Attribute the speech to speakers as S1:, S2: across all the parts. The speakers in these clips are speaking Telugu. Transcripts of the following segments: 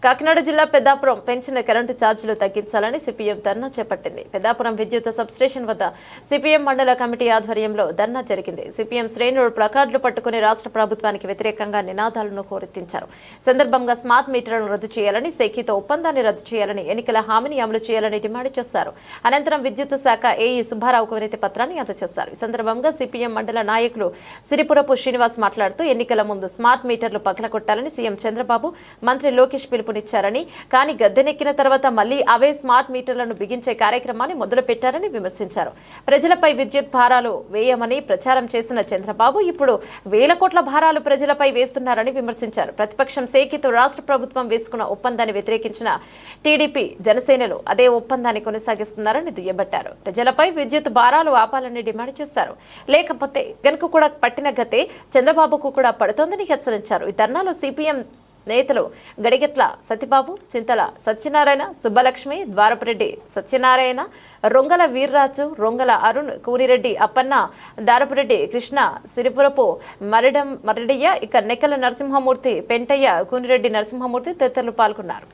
S1: కాకినాడ జిల్లా పెద్దాపురం పెంచిన కరెంటు ఛార్జీలు తగ్గించాలని సిపిఎం ధర్నా చేపట్టింది. పెద్దాపురం విద్యుత్ సబ్స్టేషన్ వద్ద సిపిఎం మండల కమిటీ ఆధ్వర్యంలో ధర్నా జరిగింది. సిపిఎం శ్రేణులు ప్లకార్డులు పట్టుకుని రాష్ట్ర ప్రభుత్వానికి వ్యతిరేకంగా నినాదాలను హోరెత్తించారు. సందర్భంగా స్మార్ట్ మీటర్లను రద్దు చేయాలని, సెకీతో ఒప్పందాన్ని రద్దు చేయాలని, ఎన్నికల హామీని అమలు చేయాలని డిమాండ్ చేశారు. అనంతరం విద్యుత్ శాఖ ఏఈ సుబ్బారావుకు వినతి పత్రాన్ని అందజేశారు. ఈ సందర్భంగా సిపిఎం మండల నాయకులు సిరిపురపు శ్రీనివాస్ మాట్లాడుతూ ఎన్నికల ముందు స్మార్ట్ మీటర్లు పగలగొట్టాలని సీఎం చంద్రబాబు, మంత్రి లోకేష్ పిలుపునిచ్చారని, కానీ గద్దెనెక్కిన తర్వాత మళ్లీ అవే స్మార్ట్ మీటర్లను బిగించే కార్యక్రమాన్ని మొదలుపెట్టారని విమర్శించారు. ప్రజలపై విద్యుత్ భారాలు వేయమని ప్రచారం చేసిన చంద్రబాబు ఇప్పుడు వేల కోట్ల భారాలు ప్రజలపై వేస్తున్నారని విమర్శించారు. ప్రతిపక్షం సేకితో రాష్ట్ర ప్రభుత్వం వేసుకున్న ఒప్పందాన్ని వ్యతిరేకించిన టీడీపీ, జనసేనలు అదే ఒప్పందాన్ని కొనసాగిస్తున్నారని దుయ్యబట్టారు. ప్రజలపై విద్యుత్ భారాలు ఆపాలని డిమాండ్ చేశారు. లేకపోతే గనుక కూడా పట్టిన గతే చంద్రబాబుకు కూడా పడుతోందని హెచ్చరించారు. ఈ ధర్నాలో సిపిఎం నేతలు గడిగట్ల సతిబాబు, చింతల సత్యనారాయణ, సుబ్బలక్ష్మి, ద్వారపురెడ్డి సత్యనారాయణ, రొంగల వీర్రాజు, రొంగల అరుణ్, కూనిరెడ్డి అప్పన్న, దారపురెడ్డి కృష్ణ, సిరిపురపు మరిడయ్య, ఇక నెక్కల నరసింహమూర్తి, పెంటయ్య, కూనిరెడ్డి నరసింహమూర్తి తదితరులు పాల్గొన్నారు.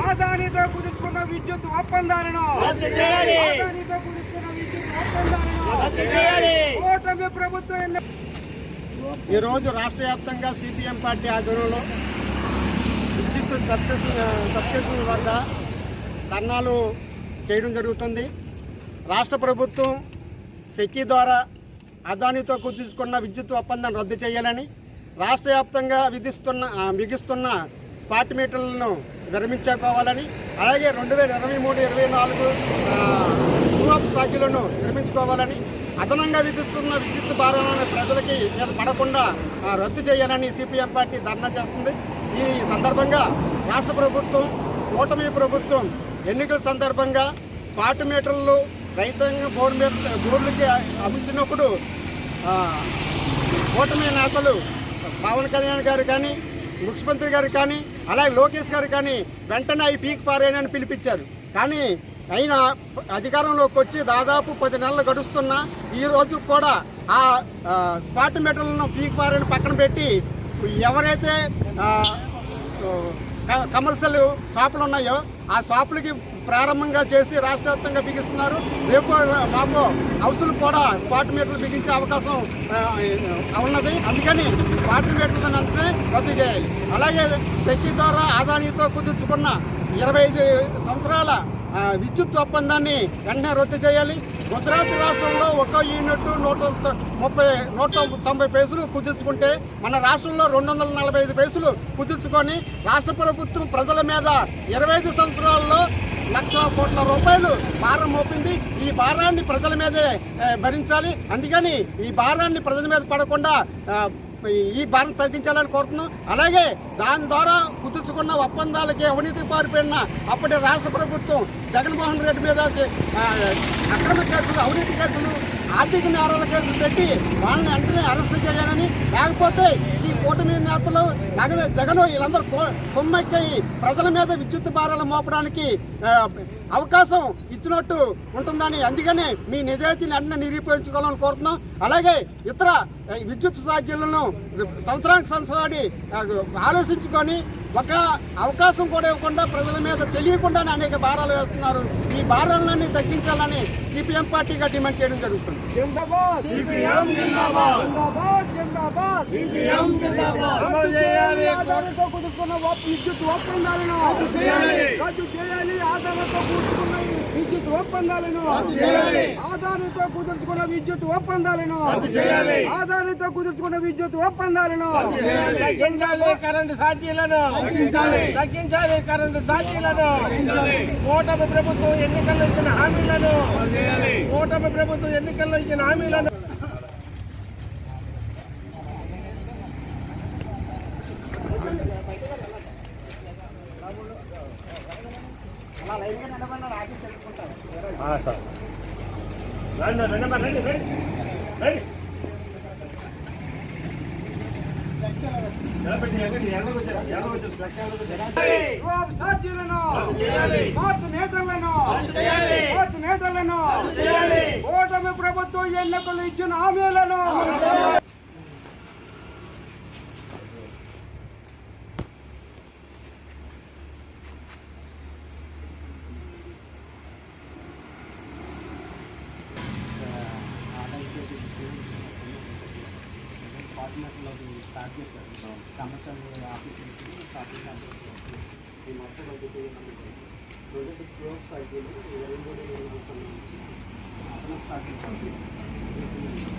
S2: ఆదానితో కుదుర్చుకున్న విద్యుత్ ఒప్పందాలను కూటమి ప్రభుత్వం ఈరోజు రాష్ట్ర వ్యాప్తంగా సిపిఎం పార్టీ ఆధ్వర్యంలో విద్యుత్ సబ్స్టేషన్ వద్ద ధర్నాలు చేయడం జరుగుతుంది. రాష్ట్ర ప్రభుత్వం సెకీ ద్వారా అదానితో కుదుర్చుకున్న విద్యుత్ ఒప్పందాన్ని రద్దు చేయాలని, రాష్ట్ర వ్యాప్తంగా బిగిస్తున్న స్మార్ట్ మీటర్లను విరమించుకోవాలని, అలాగే 2023-24 ట్రూ-అప్ ఛార్జీలను విరమించుకోవాలని, అదనంగా విధిస్తున్న విద్యుత్ భారాలను ప్రజలకి మీద పడకుండా రద్దు చేయాలని సిపిఎం పార్టీ ధర్నా చేస్తుంది. ఈ సందర్భంగా రాష్ట్ర ప్రభుత్వం, కూటమి ప్రభుత్వం ఎన్నికల సందర్భంగా స్మార్ట్ మీటర్లు రైతాంగ బోర్డులకి అమ్ముతున్నప్పుడు కూటమి నేతలు పవన్ కళ్యాణ్ గారు కానీ, ముఖ్యమంత్రి గారు కానీ, అలాగే లోకేష్ గారు కానీ వెంటనే అవి పీక్ పారేనని పిలిపించారు. కానీ అయినా అధికారంలోకి వచ్చి దాదాపు 10 నెలలు గడుస్తున్నా ఈ రోజు కూడా ఆ స్మార్ట్ మీటర్లను పీక్ పారేని పక్కన పెట్టి ఎవరైతే కమర్షియల్ షాపులు ఉన్నాయో ఆ షాపులకి ప్రారంభంగా చేసి రాష్ట్ర వ్యాప్తంగా బిగిస్తున్నారు. రేపు మాకు హౌసులు కూడా స్మార్ట్ మీటర్లు బిగించే అవకాశం ఉన్నది. అందుకని స్మార్ట్ మీటర్లను వెంటనే రద్దు చేయాలి. అలాగే సెకీ ద్వారా అదానితో కుదుర్చుకున్న 25 సంవత్సరాల విద్యుత్ ఒప్పందాన్ని వెంటనే రద్దు చేయాలి. గుజరాత్ రాష్ట్రంలో ఒక యూనిట్ 190 పైసలు కుదుర్చుకుంటే మన రాష్ట్రంలో 245 పైసలు కుదుర్చుకొని రాష్ట్ర ప్రభుత్వం ప్రజల మీద 25 సంవత్సరాల్లో 1,00,000 కోట్ల రూపాయలు భారం మోపింది. ఈ భారాన్ని ప్రజల మీదే భరించాలి. అందుకని ఈ భారాన్ని ప్రజల మీద పడకుండా ఈ భారం తగ్గించాలని కోరుతున్నాం. అలాగే దాని ద్వారా కుదుర్చుకున్న ఒప్పందాలకి అవినీతి పారిపోయిన అప్పటి రాష్ట్ర ప్రభుత్వం జగన్మోహన్ రెడ్డి మీద అక్రమ కేసులు, అవినీతి కేసులు, ఆర్థిక నేరాల కేసులు పెట్టి వాళ్ళని వెంటనే అరెస్ట్ చేయాలని, లేకపోతే ఈ కూటమి నేతలు జగన్ వీళ్ళందరూ కొమ్మెక్కి ప్రజల మీద విద్యుత్ భారాలు మోపడానికి అవకాశం ఇచ్చినట్టు ఉంటుందని, అందుకని మీ నిజాయితీని అన్నీ నిరూపించుకోవాలని కోరుతున్నాం. అలాగే ఇతర విద్యుత్ ఛార్జీలను సంవత్సరానికి సంవత్సరాన్ని ఆలోచించుకొని ఒక అవకాశం కూడా ఇవ్వకుండా ప్రజల మీద తెలియకుండానే అనేక భారాలు వేస్తున్నారు. ఈ భారాలన్నీ తగ్గించాలని సిపిఎం పార్టీగా డిమాండ్ చేయడం జరుగుతుంది. కుదుర్చుకున్న విద్యుత్ ఒప్పందాలను రద్దు చేయాలి. ఆదానితో కుదుర్చుకున్న విద్యుత్ ఒప్పందాలను కరెంటు ఛార్జీలను తగ్గించాలి. కరెంటు ఛార్జీలను కూటమి ప్రభుత్వం ఎన్నికల్లో ఇచ్చిన హామీలను రండి. ఓటమి ప్రభుత్వం ఎన్నికలు ఇచ్చిన హామీలను
S3: స్టార్ట్ చేస్తారు కమర్షియల్ ఆఫీస్ ఈ మొత్తం ప్రొజెక్ట్ గ్రోత్ సైకిల్ అదనపు సైకిల్